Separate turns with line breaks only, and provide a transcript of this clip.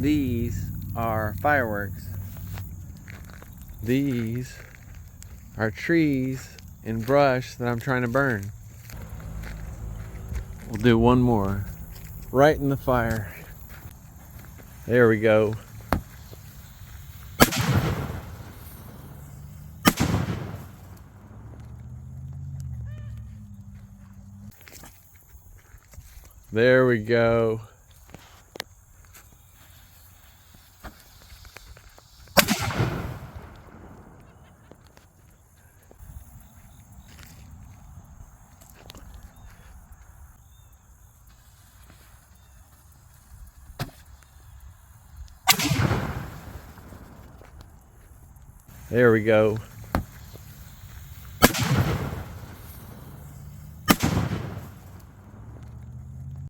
These are fireworks. These are trees and brush that I'm trying to burn. We'll do one more. Right in the fire. There we go. There we go. There we go.